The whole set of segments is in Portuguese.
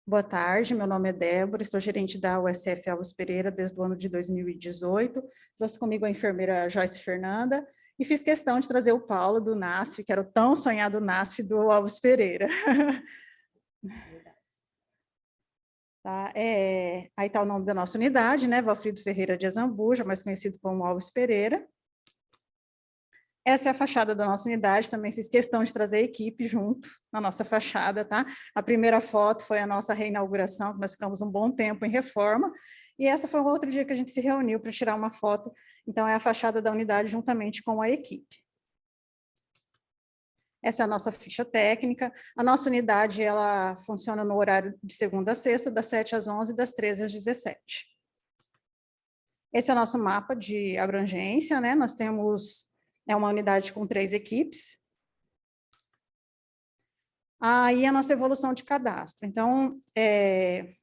Boa tarde, meu nome é Débora, estou gerente da USF Alves Pereira desde o ano de 2018. Trouxe comigo a enfermeira Joyce Fernanda e fiz questão de trazer o Paulo do NASF, que era o tão sonhado NASF do Alves Pereira. Tá, aí está o nome da nossa unidade, né? Valfrido Ferreira de Azambuja, mais conhecido como Alves Pereira. Essa é a fachada da nossa unidade, também fiz questão de trazer a equipe junto na nossa fachada, tá? A primeira foto foi a nossa reinauguração, que nós ficamos um bom tempo em reforma, e essa foi um outro dia que a gente se reuniu para tirar uma foto, então é a fachada da unidade juntamente com a equipe. Essa é a nossa ficha técnica, a nossa unidade, ela funciona no horário de segunda a sexta, das 7 às 11, das 13 às 17. Esse é o nosso mapa de abrangência, né? Nós temos uma unidade com 3 equipes. Aí a nossa evolução de cadastro. Então,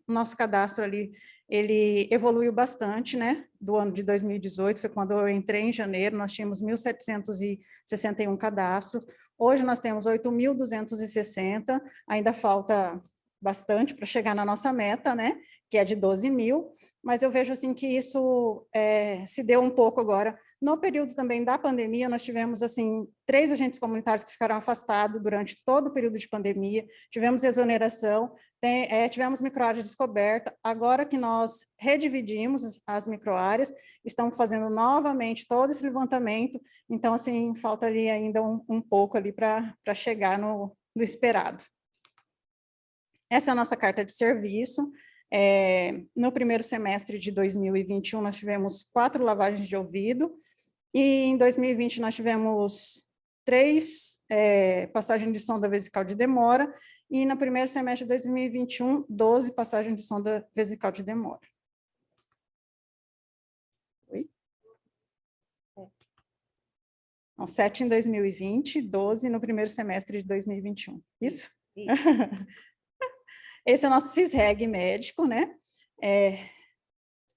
o nosso cadastro ali, ele evoluiu bastante, né? Do ano de 2018, foi quando eu entrei em janeiro, nós tínhamos 1.761 cadastros. Hoje nós temos 8.260, ainda falta bastante para chegar na nossa meta, né? Que é de 12 mil, mas eu vejo assim que isso se deu um pouco agora. No período também da pandemia, nós tivemos assim 3 agentes comunitários que ficaram afastados durante todo o período de pandemia, tivemos exoneração, tivemos microáreas descobertas. Agora que nós redividimos as microáreas, estamos fazendo novamente todo esse levantamento, então assim falta ali ainda um pouco ali para chegar no esperado. Essa é a nossa carta de serviço. No primeiro semestre de 2021, nós tivemos 4 lavagens de ouvido, e em 2020 nós tivemos 3 passagens de sonda vesical de demora, e no primeiro semestre de 2021, 12 passagens de sonda vesical de demora. Oi? Não, 7 em 2020, 12 no primeiro semestre de 2021. Isso? Isso. Esse é o nosso CISREG médico, né?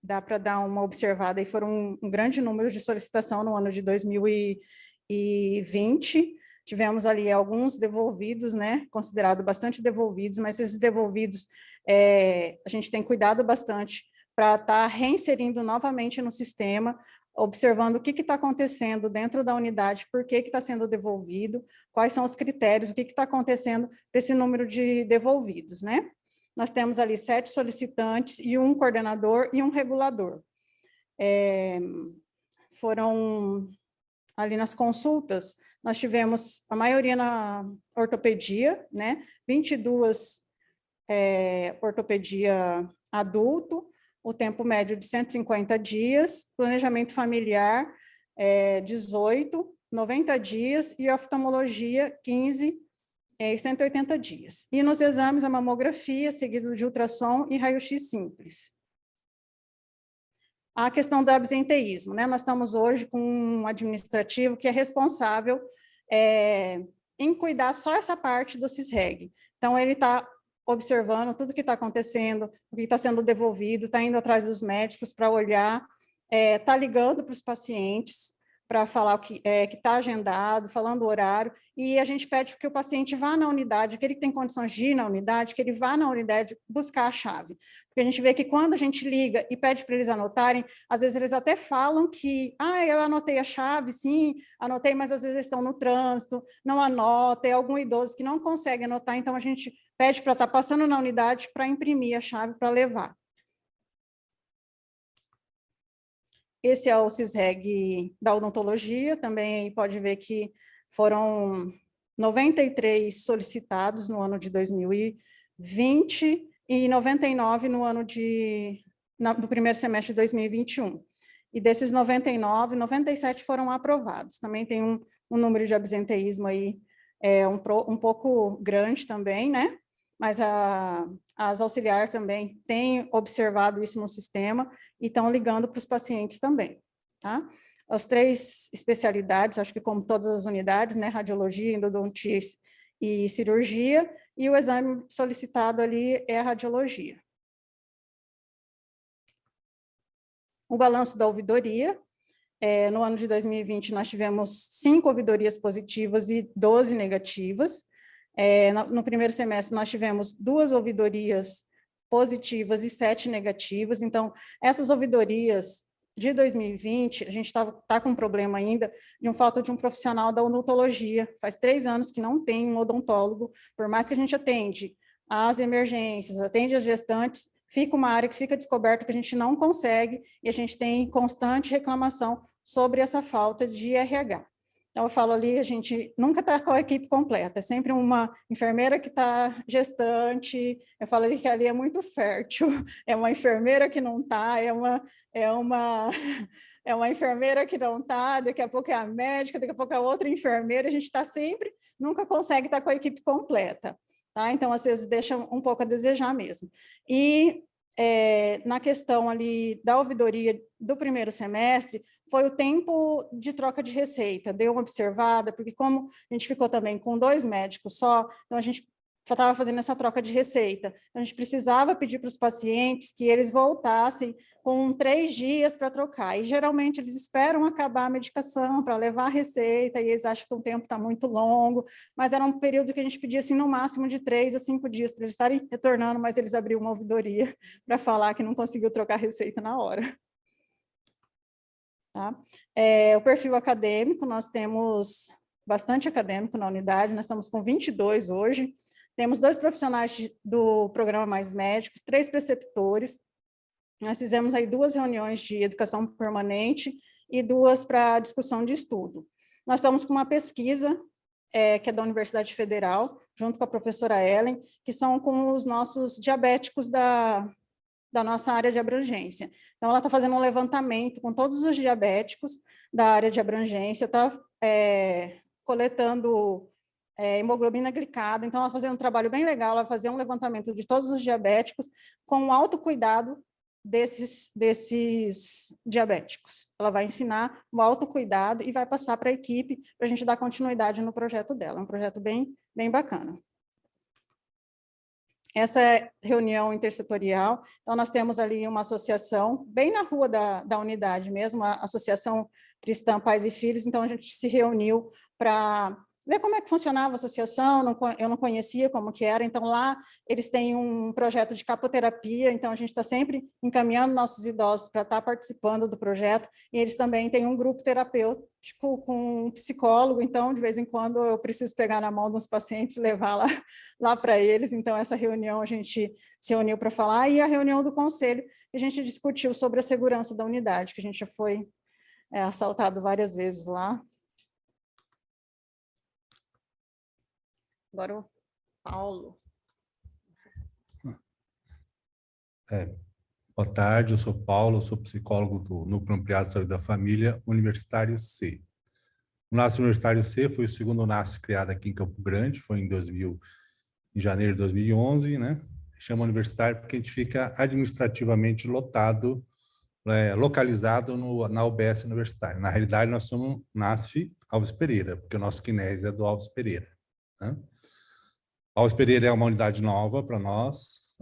Dá para dar uma observada, e foram um grande número de solicitação no ano de 2020, tivemos ali alguns devolvidos, né, considerado bastante devolvidos, mas esses devolvidos, a gente tem cuidado bastante para estar reinserindo novamente no sistema, observando o que está acontecendo dentro da unidade, por que está sendo devolvido, quais são os critérios, o que está acontecendo para esse número de devolvidos, né? Nós temos ali 7 solicitantes e um coordenador e um regulador. Foram ali nas consultas, nós tivemos a maioria na ortopedia, né? 22 ortopedia adulto, o tempo médio de 150 dias, planejamento familiar 18, 90 dias, e oftalmologia 15, 180 dias. E nos exames, a mamografia, seguido de ultrassom e raio-x simples. A questão do absenteísmo, né? Nós estamos hoje com um administrativo que é responsável em cuidar só essa parte do CISREG. Então, ele está observando tudo que está acontecendo, o que está sendo devolvido, está indo atrás dos médicos para olhar, está ligando para os pacientes, para falar o que está agendado, falando o horário, e a gente pede que o paciente vá na unidade, que ele tem condições de ir na unidade, que ele vá na unidade buscar a chave. Porque a gente vê que quando a gente liga e pede para eles anotarem, às vezes eles até falam que, eu anotei a chave, sim, anotei, mas às vezes estão no trânsito, não anota, é algum idoso que não consegue anotar, então a gente pede para estar passando na unidade para imprimir a chave para levar. Esse é o CISREG da odontologia, também pode ver que foram 93 solicitados no ano de 2020 e 99 no ano do primeiro semestre de 2021. E desses 99, 97 foram aprovados. Também tem um número de absenteísmo aí um pouco grande também, né? Mas as auxiliares também têm observado isso no sistema e estão ligando para os pacientes também, tá? As 3 especialidades, acho que como todas as unidades, né, radiologia, endodontia e cirurgia, e o exame solicitado ali é a radiologia. O balanço da ouvidoria, no ano de 2020 nós tivemos 5 ouvidorias positivas e 12 negativas. No primeiro semestre, nós tivemos 2 ouvidorias positivas e 7 negativas. Então, essas ouvidorias de 2020, a gente tá com um problema ainda de falta de um profissional da odontologia. Faz 3 anos que não tem um odontólogo, por mais que a gente atende as emergências, atende as gestantes, fica uma área que fica descoberta que a gente não consegue, e a gente tem constante reclamação sobre essa falta de RH. Então, eu falo ali, a gente nunca está com a equipe completa, é sempre uma enfermeira que está gestante, eu falo ali que ali é muito fértil, é uma enfermeira que não está, é uma enfermeira que não está, daqui a pouco é a médica, daqui a pouco é outra enfermeira, a gente está sempre, nunca consegue estar com a equipe completa. Tá? Então, às vezes, deixa um pouco a desejar mesmo. E na questão ali da ouvidoria do primeiro semestre, foi o tempo de troca de receita, deu uma observada, porque como a gente ficou também com 2 médicos só, então a gente estava fazendo essa troca de receita. Então, a gente precisava pedir para os pacientes que eles voltassem com 3 dias para trocar. E, geralmente, eles esperam acabar a medicação para levar a receita, e eles acham que o tempo está muito longo, mas era um período que a gente pedia, assim, no máximo de 3 a 5 dias para eles estarem retornando, mas eles abriram uma ouvidoria para falar que não conseguiu trocar a receita na hora. Tá? O perfil acadêmico, nós temos bastante acadêmico na unidade, nós estamos com 22 hoje, temos 2 profissionais do programa Mais Médicos, 3 preceptores, nós fizemos aí 2 reuniões de educação permanente e 2 para discussão de estudo. Nós estamos com uma pesquisa, que é da Universidade Federal, junto com a professora Ellen, que são com os nossos diabéticos da nossa área de abrangência. Então, ela está fazendo um levantamento com todos os diabéticos da área de abrangência, está coletando hemoglobina glicada, então ela está fazendo um trabalho bem legal, ela vai fazer um levantamento de todos os diabéticos com o autocuidado desses diabéticos. Ela vai ensinar o autocuidado e vai passar para a equipe para a gente dar continuidade no projeto dela, um projeto bem bacana. Essa reunião intersetorial, então nós temos ali uma associação, bem na rua da unidade mesmo, a Associação Cristã Pais e Filhos, então a gente se reuniu para ver como é que funcionava a associação, eu não conhecia como que era, então lá eles têm um projeto de capoterapia, então a gente está sempre encaminhando nossos idosos para estar participando do projeto, e eles também têm um grupo terapêutico com um psicólogo, então de vez em quando eu preciso pegar na mão dos pacientes e levar lá para eles, então essa reunião a gente se reuniu para falar, e a reunião do conselho, a gente discutiu sobre a segurança da unidade, que a gente já foi assaltado várias vezes lá. Agora o Paulo. Boa tarde, eu sou Paulo, eu sou psicólogo do Núcleo Ampliado de Saúde da Família, Universitário C. O NASF Universitário C foi o segundo NASF criado aqui em Campo Grande, foi em janeiro de 2011, né? Chama Universitário porque a gente fica administrativamente localizado na UBS Universitário. Na realidade, nós somos NASF Alves Pereira, porque o nosso KINES é do Alves Pereira, né? Alves Pereira é uma unidade nova para nós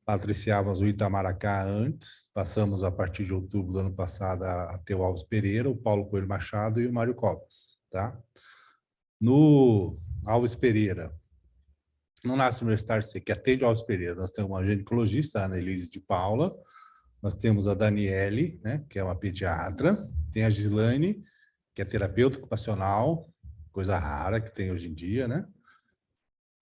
patriciávamos o Itamaracá antes, passamos a partir de outubro do ano passado a ter o Alves Pereira, o Paulo Coelho Machado e o Mário Covas, tá? No Alves Pereira, no NASF Universitário C, que atende o Alves Pereira, nós temos uma ginecologista, a Annelise de Paula, nós temos a Daniele, né, que é uma pediatra, tem a Gislaine, que é terapeuta ocupacional, coisa rara que tem hoje em dia, né?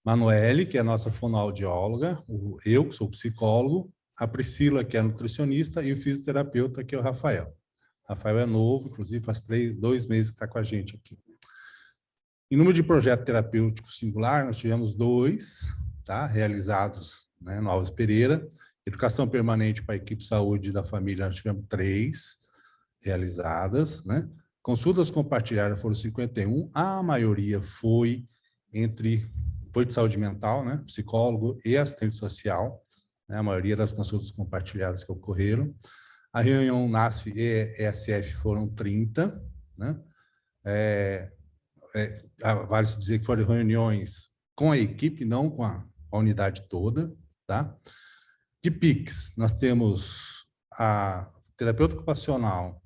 Manoele, que é a nossa fonoaudióloga, eu, que sou psicólogo, a Priscila, que é nutricionista, e o fisioterapeuta, que é o Rafael. O Rafael é novo, inclusive faz 2 meses que está com a gente aqui. Em número de projeto terapêutico singular, nós tivemos 2, tá, realizados, né, no Alves Pereira. Educação permanente para a equipe de saúde da família, nós tivemos 3 realizadas, né? Consultas compartilhadas foram 51, a maioria foi de saúde mental, né? Psicólogo e assistente social, né? A maioria das consultas compartilhadas que ocorreram. A reunião NASF e ESF foram 30, né? Vale se dizer que foram reuniões com a equipe, não com a unidade toda, tá? De PICs, nós temos a terapeuta ocupacional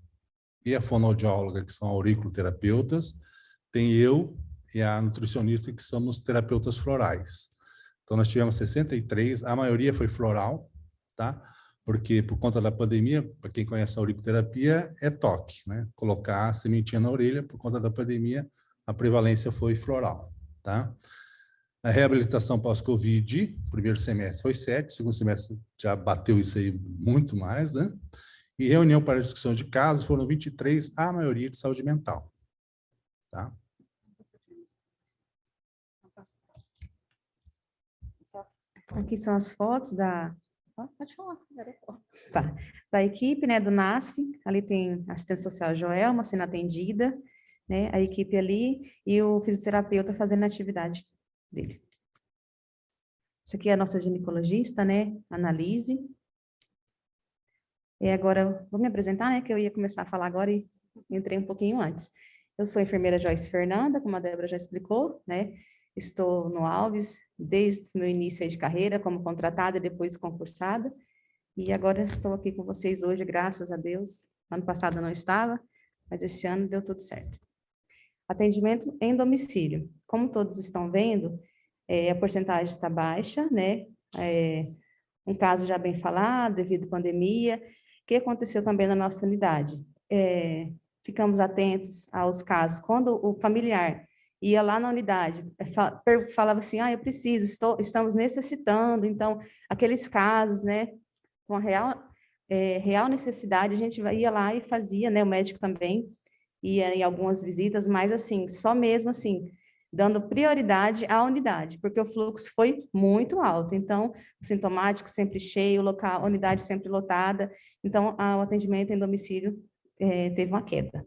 e a fonoaudióloga, que são auriculoterapeutas, tem eu e a nutricionista, que somos terapeutas florais. Então, nós tivemos 63, a maioria foi floral, tá? Porque, por conta da pandemia, para quem conhece a auriculoterapia, é toque, né? Colocar a sementinha na orelha, por conta da pandemia, a prevalência foi floral, tá? A reabilitação pós-Covid, primeiro semestre foi 7, segundo semestre já bateu isso aí muito mais, né? E reunião para discussão de casos foram 23, a maioria de saúde mental, tá? Aqui são as fotos Pode falar. tá, da equipe, né, do NASF. Ali tem a assistente social Joelma sendo atendida, né, a equipe ali e o fisioterapeuta fazendo a atividade dele. Essa aqui é a nossa ginecologista, né, Analise. E agora, vou me apresentar, né, que eu ia começar a falar agora e entrei um pouquinho antes. Eu sou a enfermeira Joyce Fernanda, como a Débora já explicou, né, estou no Alves desde o meu início aí de carreira, como contratada e depois concursada, e agora estou aqui com vocês hoje, graças a Deus. Ano passado eu não estava, mas esse ano deu tudo certo. Atendimento em domicílio. Como todos estão vendo, a porcentagem está baixa, né? Um caso já bem falado, devido à pandemia. O que aconteceu também na nossa unidade? Ficamos atentos aos casos. Quando o familiar ia lá na unidade, falava assim, eu preciso, estamos necessitando. Então, aqueles casos, né, com a real necessidade, a gente ia lá e fazia, né, o médico também ia em algumas visitas, mas assim, só mesmo assim, dando prioridade à unidade, porque o fluxo foi muito alto. Então, o sintomático sempre cheio, a unidade sempre lotada. Então, o atendimento em domicílio teve uma queda.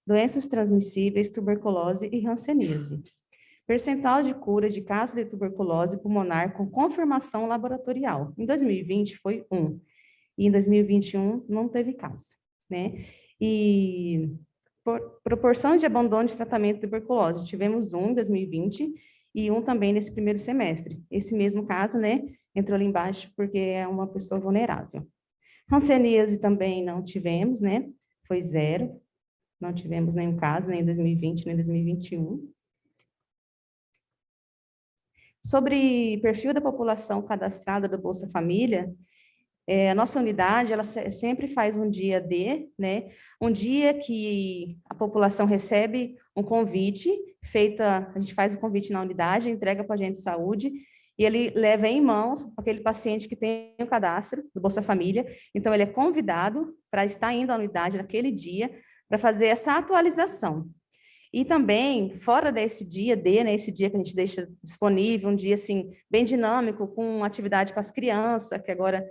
Doenças transmissíveis, tuberculose e hanseníase. Percentual de cura de casos de tuberculose pulmonar com confirmação laboratorial. Em 2020 foi 1, e em 2021 não teve caso, né? E proporção de abandono de tratamento de tuberculose, tivemos 1 em 2020 e 1 também nesse primeiro semestre. Esse mesmo caso, né, entrou ali embaixo porque é uma pessoa vulnerável. Hanseníase também não tivemos, né, foi 0, não tivemos nenhum caso, nem em 2020, nem em 2021. Sobre perfil da população cadastrada do Bolsa Família, a nossa unidade, ela sempre faz um dia D, né? Um dia que a população recebe um convite, a gente faz o convite na unidade, entrega para o agente de saúde, e ele leva em mãos aquele paciente que tem o cadastro do Bolsa Família, então ele é convidado para estar indo à unidade naquele dia, para fazer essa atualização. E também, fora desse dia D, né, esse dia que a gente deixa disponível, um dia, assim, bem dinâmico, com atividade para as crianças, que agora,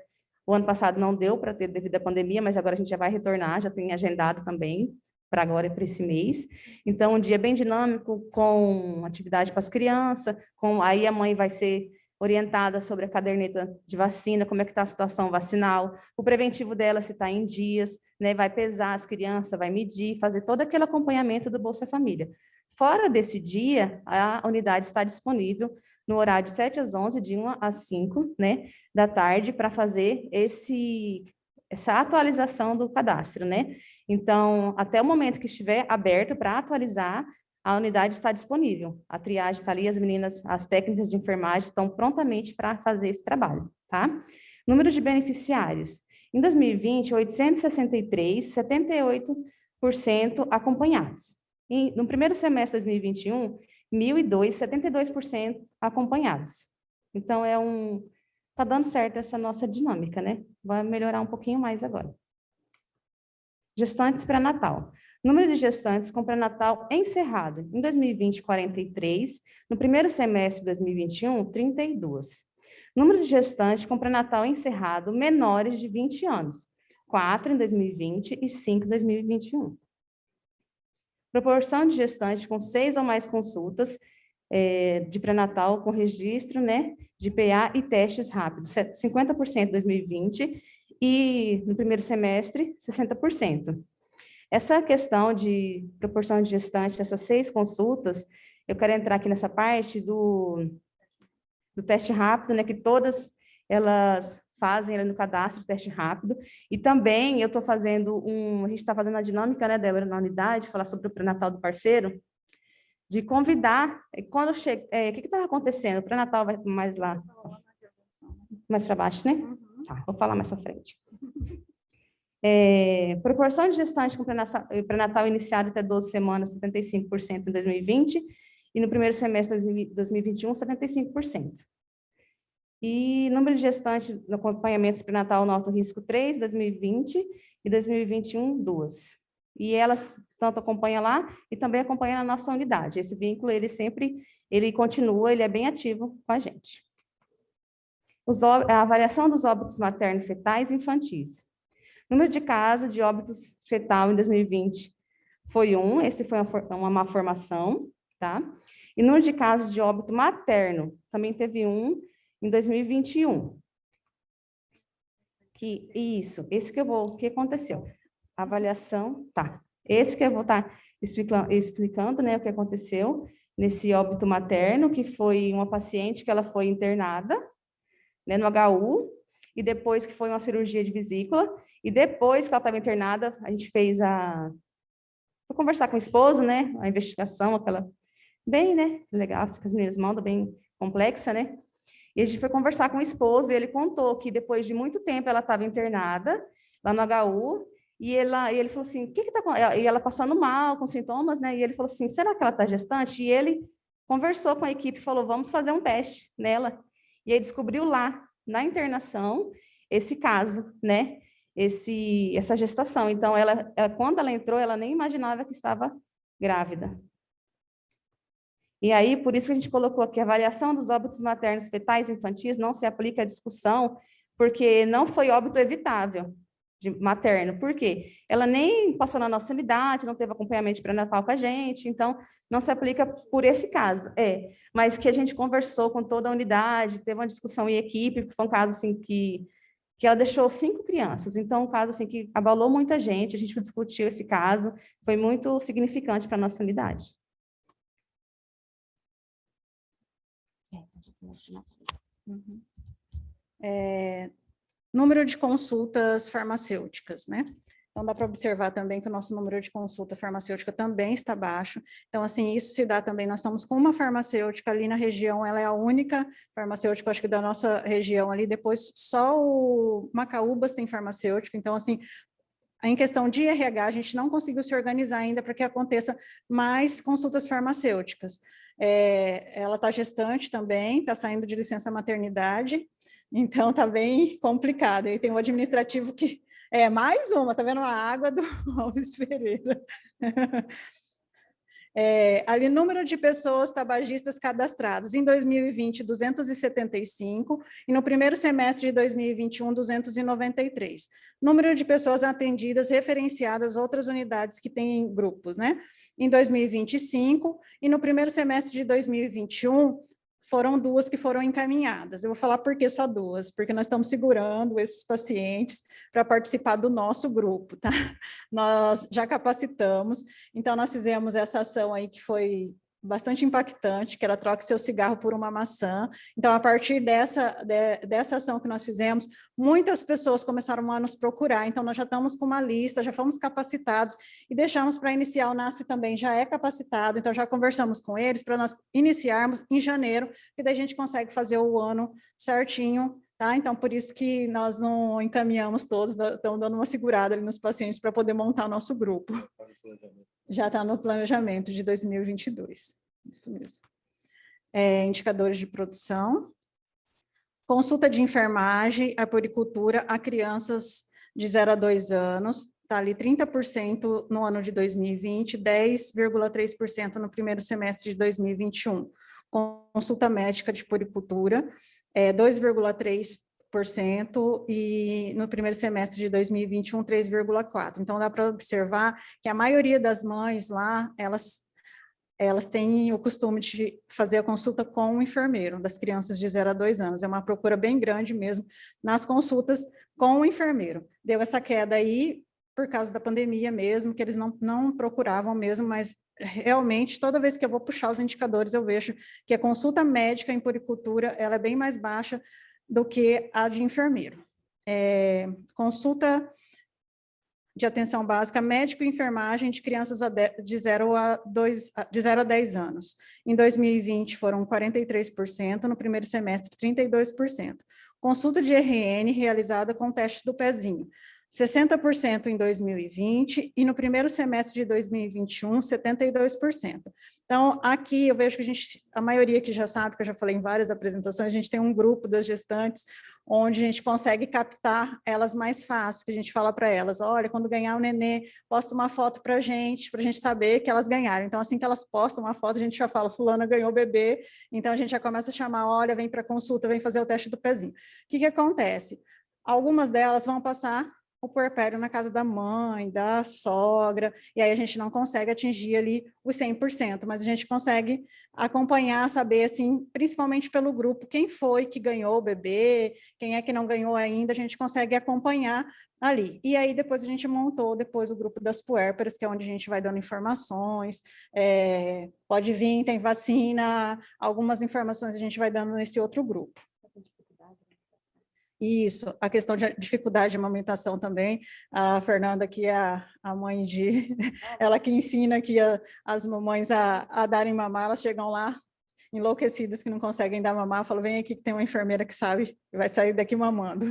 o ano passado não deu para ter devido à pandemia, mas agora a gente já vai retornar, já tem agendado também, para agora e para esse mês. Então, um dia bem dinâmico, com atividade para as crianças, aí a mãe vai ser orientada sobre a caderneta de vacina, como é que está a situação vacinal, o preventivo dela se está em dias, né, vai pesar as crianças, vai medir, fazer todo aquele acompanhamento do Bolsa Família. Fora desse dia, a unidade está disponível no horário de 7 às 11, de 1 às 5, né, da tarde, para fazer essa atualização do cadastro, né? Então, até o momento que estiver aberto para atualizar, a unidade está disponível. A triagem está ali, as meninas, as técnicas de enfermagem estão prontamente para fazer esse trabalho, tá? Número de beneficiários. Em 2020, 863, 78% acompanhados. No primeiro semestre de 2021, 1.002, 72% acompanhados. Então, tá dando certo essa nossa dinâmica, né? Vai melhorar um pouquinho mais agora. Gestantes pré-natal. Número de gestantes com pré-natal encerrado. Em 2020, 43. No primeiro semestre de 2021, 32. Número de gestantes com pré-natal encerrado menores de 20 anos. 4 em 2020 e 5 em 2021. Proporção de gestantes com 6 ou mais consultas de pré-natal com registro, né, de PA e testes rápidos. 50% em 2020 e no primeiro semestre, 60%. Essa questão de proporção de gestantes, essas 6 consultas, eu quero entrar aqui nessa parte do teste rápido, né, que todas elas fazem ali no cadastro, teste rápido, e também eu estou fazendo a gente está fazendo a dinâmica, né, Débora, na unidade, falar sobre o pré-natal do parceiro, de convidar, quando chega, o que estava acontecendo? O pré-natal vai mais lá, mais para baixo, né? Tá, vou falar mais para frente. Proporção de gestantes com pré-natal iniciado até 12 semanas, 75% em 2020, e no primeiro semestre de 2021, 75%. E número de gestantes no acompanhamento pré-natal no alto risco 3, 2020, e 2021, 2. E elas tanto acompanham lá e também acompanham na nossa unidade. Esse vínculo, ele continua, ele é bem ativo com a gente. A avaliação dos óbitos maternos fetais e infantis. Número de casos de óbitos fetal em 2020 foi 1, esse foi uma malformação, tá? E número de casos de óbito materno, também teve 1 em 2021. Esse que o que aconteceu? Avaliação, tá. Esse que eu vou estar explicando, né, o que aconteceu nesse óbito materno, que foi uma paciente que ela foi internada, né, no HU, e depois que foi uma cirurgia de vesícula, e depois que ela estava internada, a gente fez Vou conversar com o esposo, né, a investigação, aquela, bem, né, legal, que as meninas mandam, bem complexa, né, e a gente foi conversar com o esposo, e ele contou que depois de muito tempo ela estava internada, lá no HU, e ele falou assim, o que está acontecendo? E ela passando mal, com sintomas, né, e ele falou assim, será que ela está gestante? E ele conversou com a equipe, falou, vamos fazer um teste nela, e aí descobriu lá, na internação, esse caso, né, essa gestação. Então, quando ela entrou, ela nem imaginava que estava grávida. E aí, por isso que a gente colocou aqui, a avaliação dos óbitos maternos fetais e infantis não se aplica à discussão, porque não foi óbito evitável materno. Por quê? Ela nem passou na nossa unidade, não teve acompanhamento pré-natal com a gente, então não se aplica por esse caso. Mas que a gente conversou com toda a unidade, teve uma discussão em equipe, porque foi um caso assim que ela deixou 5 crianças, então um caso assim que abalou muita gente, a gente discutiu esse caso, foi muito significante para a nossa unidade. Número de consultas farmacêuticas, né? Então, dá para observar também que o nosso número de consulta farmacêutica também está baixo. Então, assim, isso se dá também, nós estamos com uma farmacêutica ali na região, ela é a única farmacêutica, acho que da nossa região ali, depois só o Macaúbas tem farmacêutico, então, assim, em questão de RH, a gente não conseguiu se organizar ainda para que aconteça mais consultas farmacêuticas. Ela está gestante também, está saindo de licença maternidade, então está bem complicado. E tem o administrativo que mais uma, está vendo a água do Alves Pereira. Ali, número de pessoas tabagistas cadastradas em 2020, 275, e no primeiro semestre de 2021, 293. Número de pessoas atendidas, referenciadas outras unidades que têm grupos, né? Em 2025, e no primeiro semestre de 2021, foram 2 que foram encaminhadas. Eu vou falar por que só 2, porque nós estamos segurando esses pacientes para participar do nosso grupo, tá? Nós já capacitamos, então nós fizemos essa ação aí que foi bastante impactante, que era troque seu cigarro por uma maçã. Então, a partir dessa ação que nós fizemos, muitas pessoas começaram a nos procurar, então nós já estamos com uma lista, já fomos capacitados e deixamos para iniciar, o NASF também já é capacitado, então já conversamos com eles para nós iniciarmos em janeiro, e daí a gente consegue fazer o ano certinho, tá? Então, por isso que nós não encaminhamos todos, estamos dando uma segurada ali nos pacientes para poder montar o nosso grupo. Já está no planejamento de 2022, isso mesmo. Indicadores de produção. Consulta de enfermagem, a puericultura a crianças de 0 a 2 anos, está ali 30% no ano de 2020, 10,3% no primeiro semestre de 2021. Consulta médica de puericultura, 2,3%, e no primeiro semestre de 2021, 3,4%. Então, dá para observar que a maioria das mães lá, elas têm o costume de fazer a consulta com o enfermeiro, das crianças de 0 a 2 anos. É uma procura bem grande mesmo nas consultas com o enfermeiro. Deu essa queda aí por causa da pandemia mesmo, que eles não procuravam mesmo, mas realmente, toda vez que eu vou puxar os indicadores, eu vejo que a consulta médica em puericultura, ela é bem mais baixa do que a de enfermeiro. Consulta de atenção básica, médico e enfermagem de crianças de 0 a 10 anos. Em 2020 foram 43%, no primeiro semestre 32%. Consulta de RN realizada com teste do pezinho, 60% em 2020 e no primeiro semestre de 2021, 72%. Então, aqui eu vejo que a maioria que já sabe, que eu já falei em várias apresentações, a gente tem um grupo das gestantes onde a gente consegue captar elas mais fácil, que a gente fala para elas, olha, quando ganhar o nenê, posta uma foto para a gente saber que elas ganharam. Então, assim que elas postam uma foto, a gente já fala, fulana ganhou o bebê, então a gente já começa a chamar, olha, vem para consulta, vem fazer o teste do pezinho. O que acontece? Algumas delas vão passar o puerpério na casa da mãe, da sogra, e aí a gente não consegue atingir ali os 100%, mas a gente consegue acompanhar, saber, assim, principalmente pelo grupo, quem foi que ganhou o bebê, quem é que não ganhou ainda, a gente consegue acompanhar ali. E aí depois a gente montou depois o grupo das puérperas, que é onde a gente vai dando informações, pode vir, tem vacina, algumas informações a gente vai dando nesse outro grupo. Isso, a questão de dificuldade de amamentação também, a Fernanda, que é a mãe de... ela que ensina aqui as mamães a darem mamar, elas chegam lá enlouquecidas que não conseguem dar mamar, falam, vem aqui que tem uma enfermeira que sabe, e vai sair daqui mamando.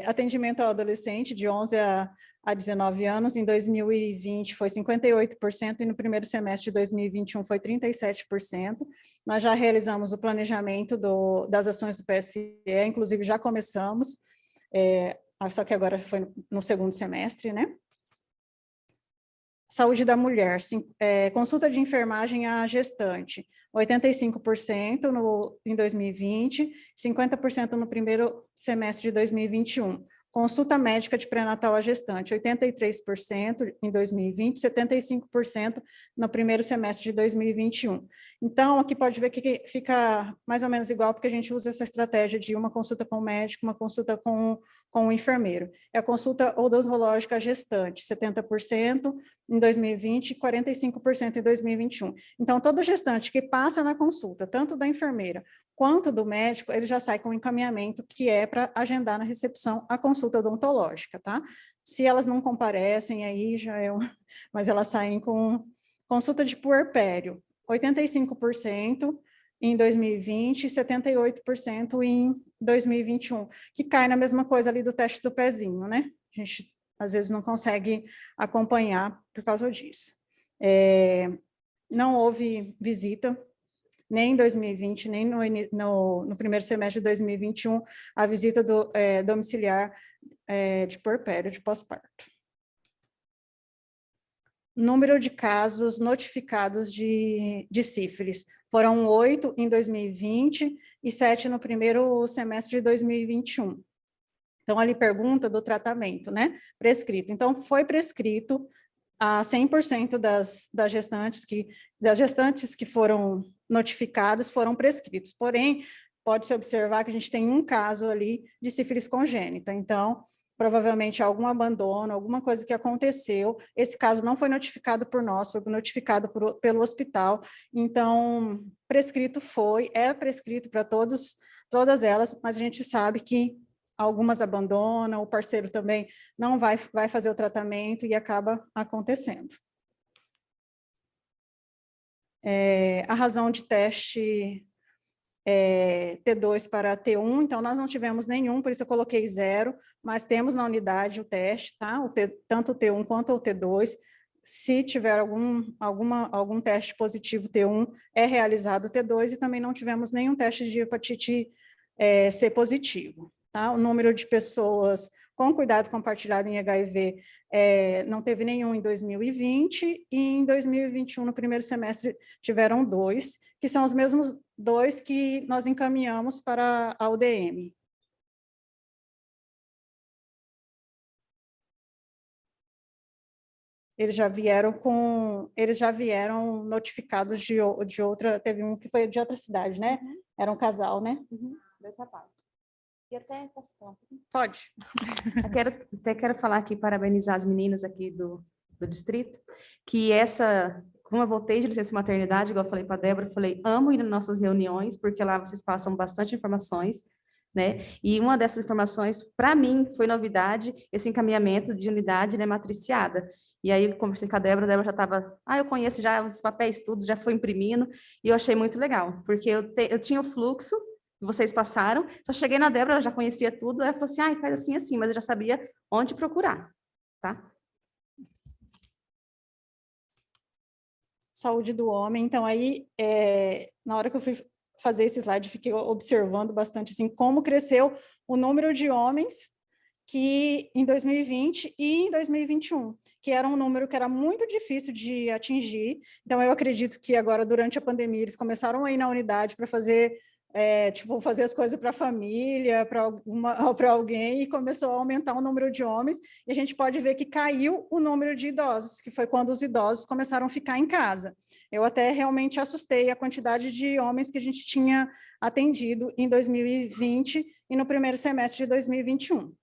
Atendimento ao adolescente de 11 a 19 anos, em 2020 foi 58% e no primeiro semestre de 2021 foi 37%. Nós já realizamos o planejamento das ações do PSE, inclusive já começamos, só que agora foi no segundo semestre, né? Saúde da mulher, consulta de enfermagem à gestante, 85% em 2020, 50% no primeiro semestre de 2021. Consulta médica de pré-natal à gestante, 83% em 2020, 75% no primeiro semestre de 2021. Então, aqui pode ver que fica mais ou menos igual, porque a gente usa essa estratégia de uma consulta com o médico, uma consulta com o enfermeiro. É a consulta odontológica à gestante, 70% em 2020 e 45% em 2021. Então, toda gestante que passa na consulta, tanto da enfermeira quanto do médico, ele já sai com o encaminhamento que é para agendar na recepção a consulta odontológica, tá? Se elas não comparecem, aí já é... Mas elas saem com consulta de puerpério, 85% em 2020 e 78% em 2021, que cai na mesma coisa ali do teste do pezinho, né? A gente, às vezes, não consegue acompanhar por causa disso. Não houve visita, nem em 2020, nem no primeiro semestre de 2021, a visita domiciliar de puerpério, de pós-parto. Número de casos notificados de sífilis. Foram 8 em 2020 e 7 no primeiro semestre de 2021. Então, ali pergunta do tratamento, né? Prescrito. Então, foi prescrito a 100% das gestantes que foram notificadas foram prescritos. Porém, pode-se observar que a gente tem um caso ali de sífilis congênita. Então, provavelmente algum abandono, alguma coisa que aconteceu. Esse caso não foi notificado por nós, foi notificado pelo hospital. Então, prescrito é prescrito para todas elas, mas a gente sabe que algumas abandonam, o parceiro também não vai fazer o tratamento e acaba acontecendo. A razão de teste T2 para T1, então nós não tivemos nenhum, por isso eu coloquei 0, mas temos na unidade o teste, tá? Tanto o T1 quanto o T2. Se tiver algum teste positivo T1, é realizado o T2 e também não tivemos nenhum teste de hepatite C positivo. Tá? O número de pessoas com cuidado compartilhado em HIV não teve nenhum em 2020 e em 2021, no primeiro semestre, tiveram 2, que são os mesmos 2 que nós encaminhamos para a UDM. Eles já vieram notificados de outra, teve um que foi de outra cidade, né? Uhum. Era um casal, né? Uhum. Dessa parte. E até pode. Até quero falar aqui, parabenizar as meninas aqui do distrito, que como eu voltei de licença maternidade, igual eu falei para a Débora, eu falei, amo ir nas nossas reuniões, porque lá vocês passam bastante informações, né? E uma dessas informações, para mim, foi novidade, esse encaminhamento de unidade, né, matriciada. E aí, eu conversei com a Débora já estava, eu conheço já os papéis, tudo, já foi imprimindo, e eu achei muito legal, porque eu tinha o fluxo, vocês passaram, só cheguei na Débora, ela já conhecia tudo, ela falou assim, faz assim, assim, mas eu já sabia onde procurar, tá? Saúde do homem, então aí, na hora que eu fui fazer esse slide, fiquei observando bastante, assim, como cresceu o número de homens que em 2020 e em 2021, que era um número que era muito difícil de atingir. Então, eu acredito que agora, durante a pandemia, eles começaram a ir na unidade para fazer, fazer as coisas para a família, para alguém, e começou a aumentar o número de homens, e a gente pode ver que caiu o número de idosos, que foi quando os idosos começaram a ficar em casa. Eu até realmente assustei a quantidade de homens que a gente tinha atendido em 2020 e no primeiro semestre de 2021.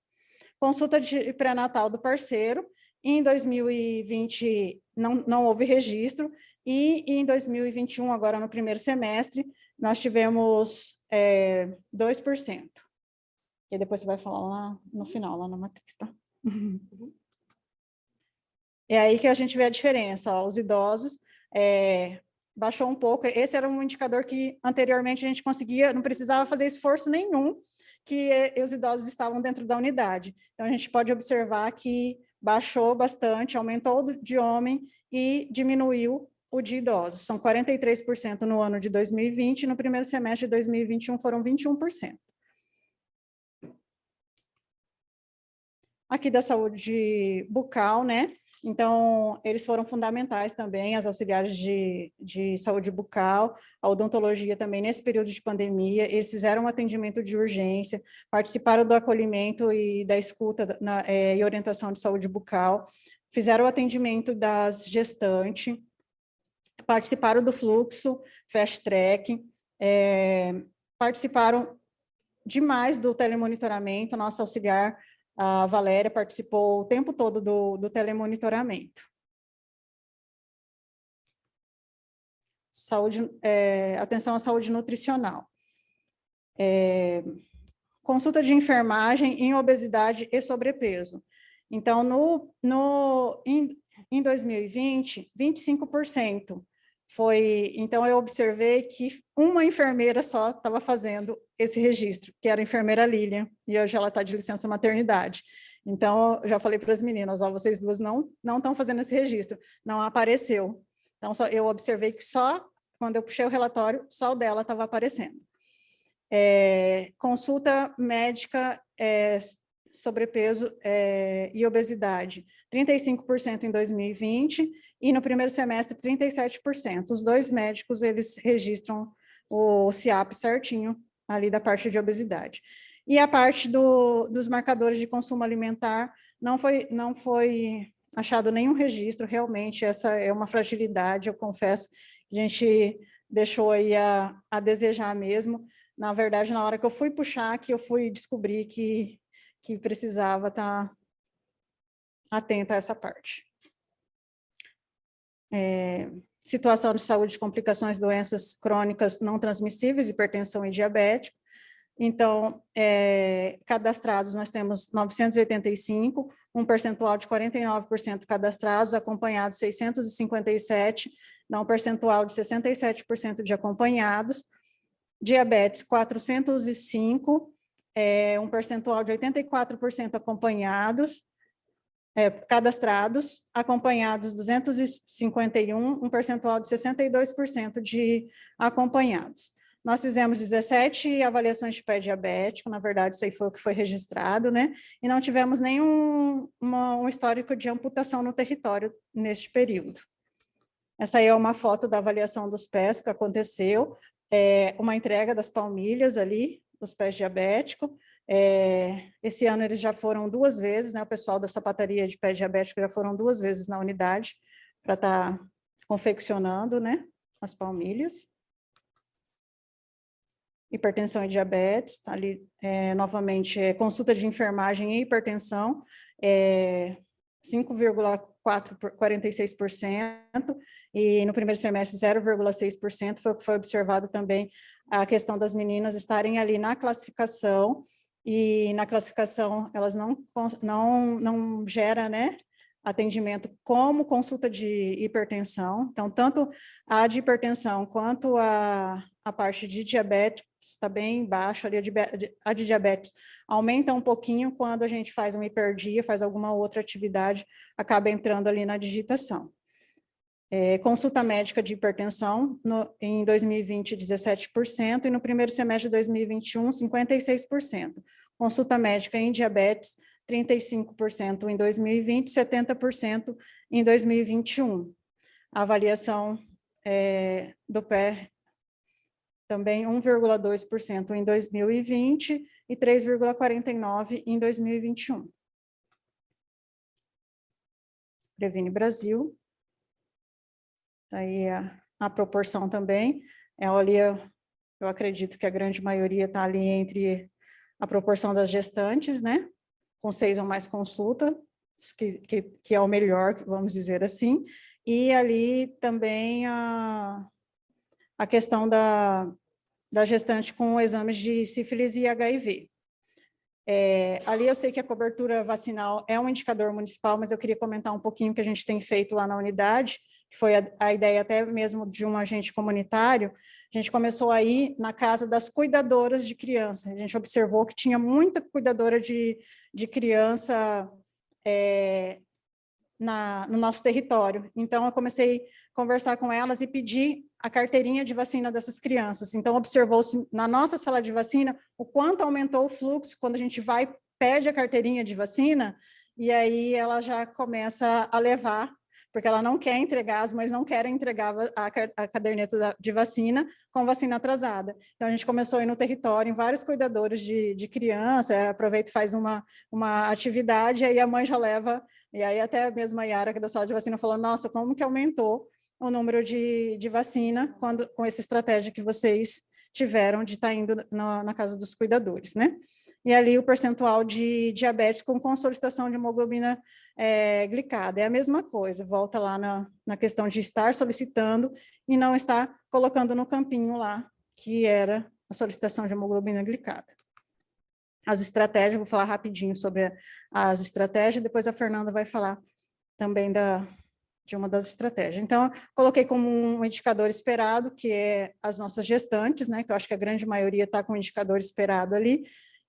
Consulta de pré-natal do parceiro, em 2020 não houve registro, e em 2021, agora no primeiro semestre, nós tivemos 2%. E depois você vai falar lá no final, lá na matriz, tá? É aí que a gente vê a diferença, ó, os idosos baixou um pouco, esse era um indicador que anteriormente a gente conseguia, não precisava fazer esforço nenhum, que os idosos estavam dentro da unidade. Então, a gente pode observar que baixou bastante, aumentou o de homem e diminuiu o de idosos. São 43% no ano de 2020, e no primeiro semestre de 2021 foram 21%. Aqui da saúde bucal, né? Então, eles foram fundamentais também, as auxiliares de saúde bucal, a odontologia também, nesse período de pandemia, eles fizeram um atendimento de urgência, participaram do acolhimento e da escuta e orientação de saúde bucal, fizeram o atendimento das gestantes, participaram do fluxo Fast Track, participaram demais do telemonitoramento, nossa auxiliar, a Valéria, participou o tempo todo do telemonitoramento. Atenção à saúde nutricional. Consulta de enfermagem em obesidade e sobrepeso. Então, em 2020, 25% foi... Então, eu observei que uma enfermeira só estava fazendo esse registro, que era a enfermeira Lilian, e hoje ela está de licença maternidade. Então, eu já falei para as meninas, vocês duas não estão fazendo esse registro, não apareceu. Então, eu observei que só, quando eu puxei o relatório, só o dela estava aparecendo. Consulta médica, sobrepeso e obesidade, 35% em 2020, e no primeiro semestre, 37%. Os dois médicos, eles registram o CIAP certinho, ali da parte de obesidade. E a parte dos marcadores de consumo alimentar, não foi achado nenhum registro, realmente, essa é uma fragilidade, eu confesso, a gente deixou aí a desejar mesmo. Na verdade, na hora que eu fui puxar, que eu fui descobrir que precisava estar atenta a essa parte. Situação de saúde de complicações, doenças crônicas não transmissíveis, hipertensão e diabético. Então, cadastrados, nós temos 985, um percentual de 49% cadastrados, acompanhados 657, dá um percentual de 67% de acompanhados. Diabetes, 405, um percentual de 84% acompanhados, cadastrados, acompanhados 251, um percentual de 62% de acompanhados. Nós fizemos 17 avaliações de pé diabético, na verdade, isso aí foi o que foi registrado, né? E não tivemos nenhum um histórico de amputação no território neste período. Essa aí é uma foto da avaliação dos pés que aconteceu, uma entrega das palmilhas ali, dos pés diabéticos. Esse ano eles já foram 2 vezes, né? O pessoal da sapataria de pé diabético já foram 2 vezes na unidade para estar confeccionando, né, as palmilhas. Hipertensão e diabetes, tá ali, novamente, consulta de enfermagem e hipertensão, 5,46%, e no primeiro semestre 0,6%, foi o que foi observado também a questão das meninas estarem ali na classificação, e na classificação elas não gera, né, atendimento como consulta de hipertensão. Então, tanto a de hipertensão quanto a parte de diabetes está bem baixo, ali a de diabetes aumenta um pouquinho quando a gente faz um hiperdia, faz alguma outra atividade, acaba entrando ali na digitação. Consulta médica de hipertensão, em 2020, 17%, e no primeiro semestre de 2021, 56%. Consulta médica em diabetes, 35% em 2020, 70% em 2021. A avaliação do pé, também 1,2% em 2020 e 3,49% em 2021. Previne Brasil. Aí a proporção também, olha, eu acredito que a grande maioria está ali entre a proporção das gestantes, né, com 6 ou mais consultas, que é o melhor, vamos dizer assim, e ali também a questão da gestante com exames de sífilis e HIV. Ali eu sei que a cobertura vacinal é um indicador municipal, mas eu queria comentar um pouquinho o que a gente tem feito lá na unidade, que foi a ideia até mesmo de um agente comunitário. A gente começou a ir na casa das cuidadoras de criança. A gente observou que tinha muita cuidadora de criança no nosso território. Então, eu comecei a conversar com elas e pedir a carteirinha de vacina dessas crianças. Então, observou-se na nossa sala de vacina o quanto aumentou o fluxo quando a gente vai, pede a carteirinha de vacina, e aí ela já começa a levar, porque ela não quer entregar, as mães não querem entregar a caderneta de vacina com vacina atrasada. Então, a gente começou a ir no território, em vários cuidadores de criança, aproveita e faz uma atividade, aí a mãe já leva, e aí até mesmo a Yara, que é da sala de vacina, falou, nossa, como que aumentou o número de vacina com essa estratégia que vocês tiveram de estar indo na casa dos cuidadores, né? E ali o percentual de diabetes com solicitação de hemoglobina glicada. É a mesma coisa, volta lá na questão de estar solicitando e não estar colocando no campinho lá, que era a solicitação de hemoglobina glicada. As estratégias, vou falar rapidinho sobre as estratégias, depois a Fernanda vai falar também de uma das estratégias. Então, coloquei como um indicador esperado, que é as nossas gestantes, né, que eu acho que a grande maioria está com o indicador esperado ali,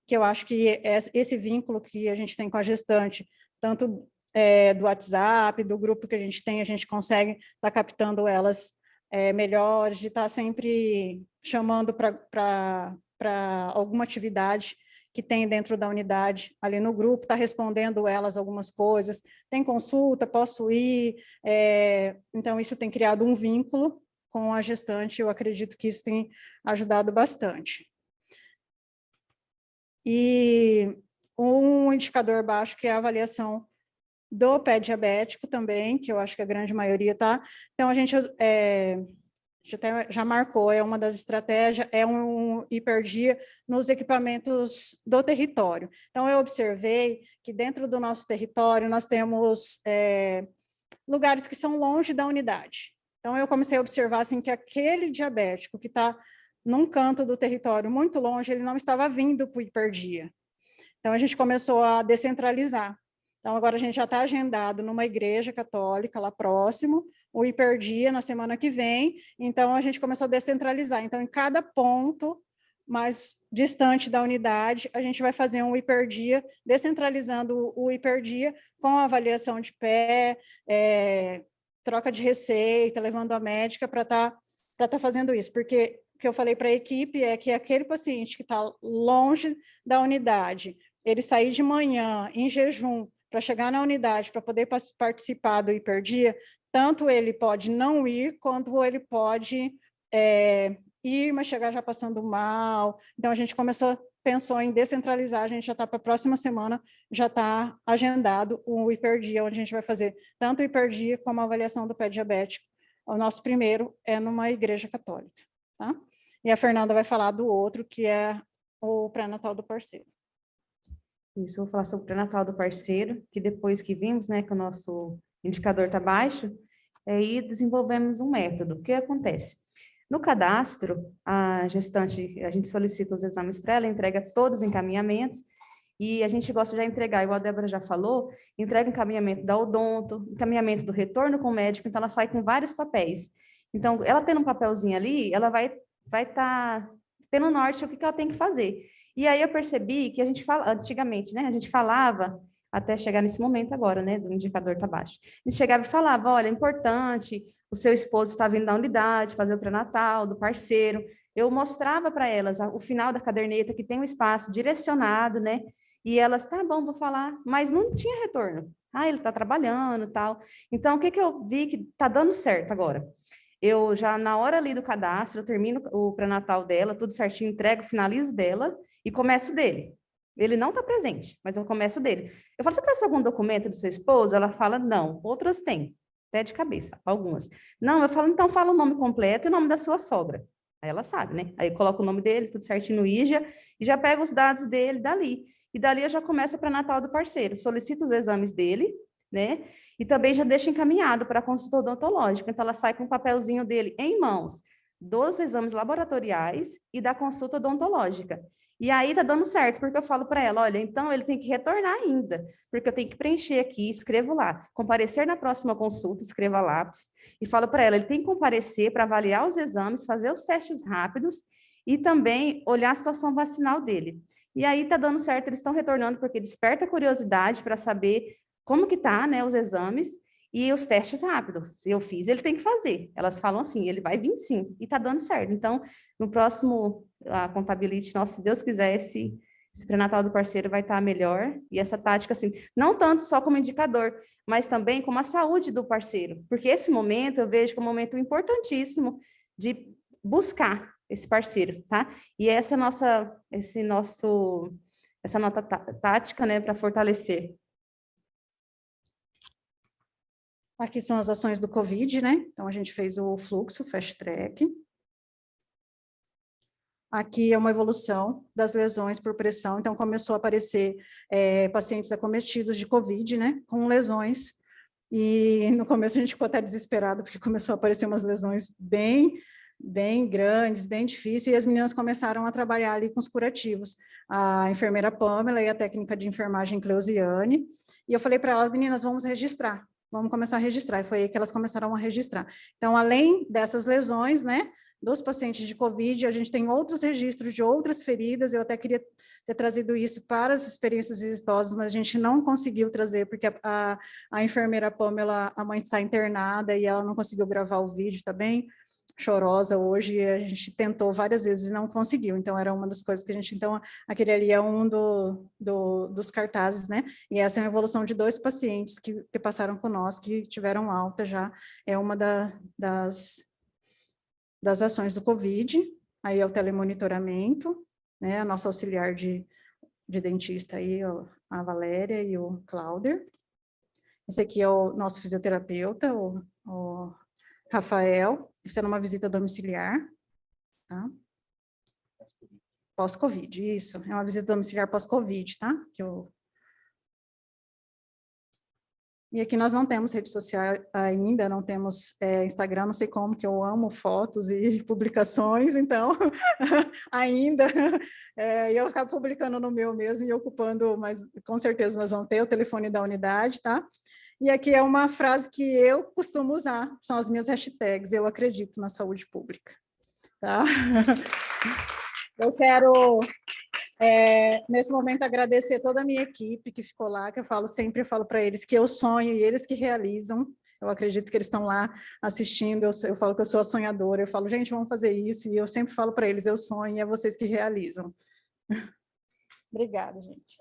que eu acho que esse vínculo que a gente tem com a gestante, tanto do WhatsApp, do grupo que a gente consegue estar captando elas melhores, de estar sempre chamando para alguma atividade que tem dentro da unidade, ali no grupo, está respondendo elas algumas coisas, tem consulta, posso ir, então isso tem criado um vínculo com a gestante, eu acredito que isso tem ajudado bastante. E um indicador baixo, que é a avaliação do pé diabético também, que eu acho que a grande maioria está. Então, a gente já marcou, é uma das estratégias, é um hiperdia nos equipamentos do território. Então, eu observei que dentro do nosso território nós temos lugares que são longe da unidade. Então, eu comecei a observar assim, que aquele diabético que está num canto do território muito longe, ele não estava vindo para o hiperdia. Então, a gente começou a descentralizar. Então, agora a gente já está agendado numa igreja católica lá próximo, o hiperdia na semana que vem, então a gente começou a descentralizar. Então, em cada ponto mais distante da unidade, a gente vai fazer um hiperdia, descentralizando o hiperdia com a avaliação de pé, troca de receita, levando a médica para estar fazendo isso, porque o que eu falei para a equipe é que aquele paciente que está longe da unidade, ele sair de manhã em jejum para chegar na unidade, para poder participar do hiperdia, tanto ele pode não ir, quanto ele pode ir, mas chegar já passando mal. Então, a gente pensou em descentralizar, a gente já está para a próxima semana, já está agendado o hiperdia, onde a gente vai fazer tanto o hiperdia como a avaliação do pé diabético. O nosso primeiro é numa igreja católica. Tá? E a Fernanda vai falar do outro, que é o pré-natal do parceiro. Isso, eu vou falar sobre o pré-natal do parceiro, que depois que vimos, né, que o nosso indicador está baixo, aí desenvolvemos um método. O que acontece? No cadastro, a gestante, a gente solicita os exames para ela, entrega todos os encaminhamentos, e a gente gosta de já entregar, igual a Débora já falou, entrega encaminhamento da odonto, encaminhamento do retorno com o médico, então ela sai com vários papéis. Então, ela tendo um papelzinho ali, ela vai estar tendo norte o que ela tem que fazer. E aí eu percebi que a gente fala, antigamente, né, a gente falava, até chegar nesse momento agora, né, do indicador tá baixo. A gente chegava e falava, olha, é importante, o seu esposo está vindo da unidade, fazer o pré-natal, do parceiro. Eu mostrava para elas o final da caderneta, que tem um espaço direcionado, né, e elas, tá bom, vou falar, mas não tinha retorno. Ah, ele está trabalhando e tal. Então, o que eu vi que está dando certo agora? Eu já, na hora ali do cadastro, eu termino o pré-natal dela, tudo certinho, entrego, finalizo dela e começo dele. Ele não está presente, mas eu começo dele. Eu falo, você trouxe algum documento do seu esposo? Ela fala, não. Outras têm, até de cabeça, algumas. Não, eu falo, então fala o nome completo e o nome da sua sogra. Aí ela sabe, né? Aí eu coloco o nome dele, tudo certinho no IJA, e já pego os dados dele dali. E dali eu já começo o pré-natal do parceiro. Solicito os exames dele, né? E também já deixo encaminhado para a consulta odontológica. Então, ela sai com o papelzinho dele em mãos, dos exames laboratoriais e da consulta odontológica. E aí tá dando certo, porque eu falo para ela, olha, então ele tem que retornar ainda, porque eu tenho que preencher aqui, escrevo lá, comparecer na próxima consulta, escreva lápis, e falo para ela, ele tem que comparecer para avaliar os exames, fazer os testes rápidos e também olhar a situação vacinal dele. E aí tá dando certo, eles estão retornando porque desperta a curiosidade para saber como que tá, né, os exames e os testes rápidos. Se eu fiz, ele tem que fazer. Elas falam assim, ele vai vir sim, e tá dando certo. Então, no próximo a Contability, nossa, se Deus quiser, esse pré-natal do parceiro vai estar melhor. E essa tática, assim, não tanto só como indicador, mas também como a saúde do parceiro. Porque esse momento eu vejo como um momento importantíssimo de buscar esse parceiro, tá? E essa é essa nossa tática, né, para fortalecer. Aqui são as ações do Covid, né? Então, a gente fez o fluxo, fast track. Aqui é uma evolução das lesões por pressão. Então, começou a aparecer pacientes acometidos de Covid, né? Com lesões. E no começo a gente ficou até desesperado, porque começou a aparecer umas lesões bem grandes, bem difíceis, e as meninas começaram a trabalhar ali com os curativos. A enfermeira Pamela e a técnica de enfermagem Cleusiane. E eu falei para elas, meninas, vamos registrar. Vamos começar a registrar, e foi aí que elas começaram a registrar. Então, além dessas lesões, né, dos pacientes de Covid, a gente tem outros registros de outras feridas, eu até queria ter trazido isso para as experiências exitosas, mas a gente não conseguiu trazer, porque a enfermeira Pamela, a mãe está internada, e ela não conseguiu gravar o vídeo, tá bem chorosa hoje, a gente tentou várias vezes e não conseguiu, então era uma das coisas que a gente, então, aquele ali é um dos cartazes, né, e essa é uma evolução de 2 pacientes que passaram com nós, que tiveram alta já, é uma das ações do Covid, aí é o telemonitoramento, né, a nossa auxiliar de dentista aí, a Valéria e o Cláudio. Esse aqui é o nosso fisioterapeuta, o Rafael. Isso é numa visita domiciliar, tá? Pós-Covid, isso. É uma visita domiciliar pós-Covid, tá? E aqui nós não temos rede social ainda, não temos Instagram, não sei como, que eu amo fotos e publicações, então, ainda, eu acabo publicando no meu mesmo e ocupando, mas com certeza nós vamos ter o telefone da unidade, tá? E aqui é uma frase que eu costumo usar, são as minhas hashtags, eu acredito na saúde pública, tá? Eu quero, nesse momento, agradecer toda a minha equipe que ficou lá, que sempre falo para eles que eu sonho e eles que realizam. Eu acredito que eles estão lá assistindo, eu falo que eu sou a sonhadora, eu falo, gente, vamos fazer isso, e eu sempre falo para eles, eu sonho e é vocês que realizam. Obrigada, gente.